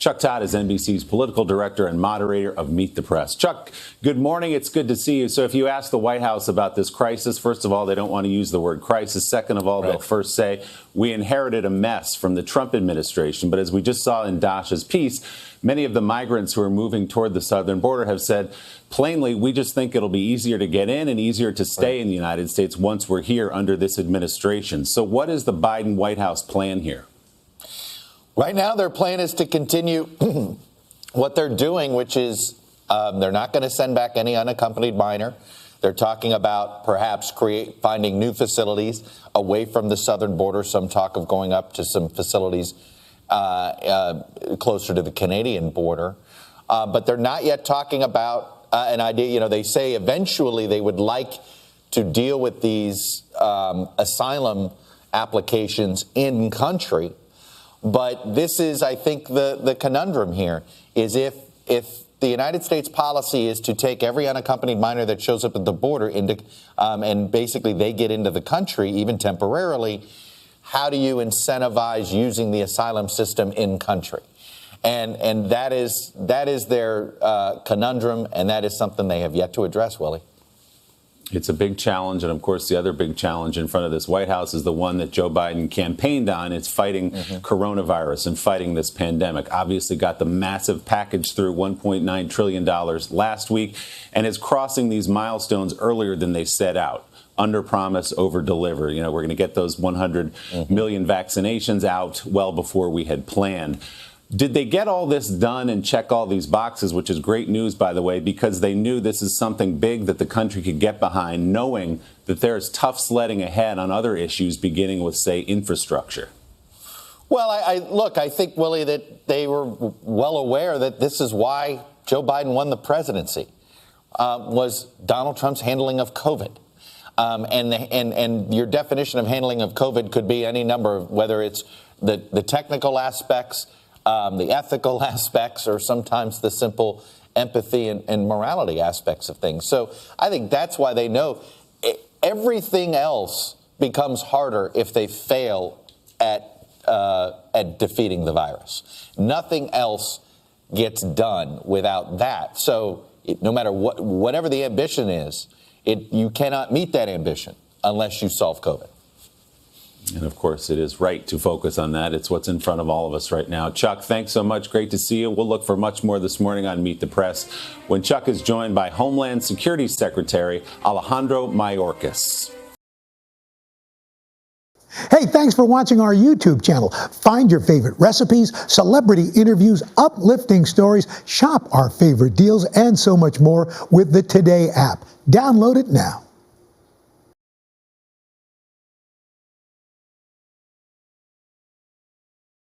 Chuck Todd is NBC's political director and moderator of Meet the Press. Chuck, good morning. It's good to see you. So if you ask the White House about this crisis, first of all, they don't want to use the word crisis. Second of all, they'll first say, we inherited a mess from the Trump administration. But as we just saw in Dasha's piece, many of the migrants who are moving toward the southern border have said, plainly, we just think it'll be easier to get in and easier to stay in the United States once we're here under this administration. So what is the Biden White House plan here? Right now, their plan is to continue what they're doing, which is they're not going to send back any unaccompanied minor. They're talking about perhaps finding new facilities away from the southern border, some talk of going up to some facilities closer to the Canadian border. But they're not yet talking about an idea. You know, they say eventually they would like to deal with these asylum applications in country. But this is, I think, the conundrum here is if the United States policy is to take every unaccompanied minor that shows up at the border into, and basically they get into the country, even temporarily, how do you incentivize using the asylum system in country? And that is their conundrum, and that is something they have yet to address, Willie. It's a big challenge, and of course the other big challenge in front of this White House is the one that Joe Biden campaigned on. It's fighting coronavirus and fighting this pandemic. Obviously got the massive package through, $1.9 trillion last week, and is crossing these milestones earlier than they set out. Under promise, over deliver. You know, we're going to get those 100 million vaccinations out well before we had planned. Did they get all this done and check all these boxes, which is great news, by the way, because they knew this is something big that the country could get behind, knowing that there's tough sledding ahead on other issues, beginning with, say, infrastructure? Well, I think, Willie, that they were well aware that this is why Joe Biden won the presidency, was Donald Trump's handling of COVID. And your definition of handling of COVID could be any number of, whether it's the technical aspects, the ethical aspects, or sometimes the simple empathy and morality aspects of things. So I think that's why they know everything else becomes harder if they fail at defeating the virus. Nothing else gets done without that. So no matter whatever the ambition is, you cannot meet that ambition unless you solve COVID. And of course, it is right to focus on that. It's what's in front of all of us right now. Chuck, thanks so much. Great to see you. We'll look for much more this morning on Meet the Press when Chuck is joined by Homeland Security Secretary Alejandro Mayorkas. Hey, thanks for watching our YouTube channel. Find your favorite recipes, celebrity interviews, uplifting stories, shop our favorite deals, and so much more with the Today app. Download it now.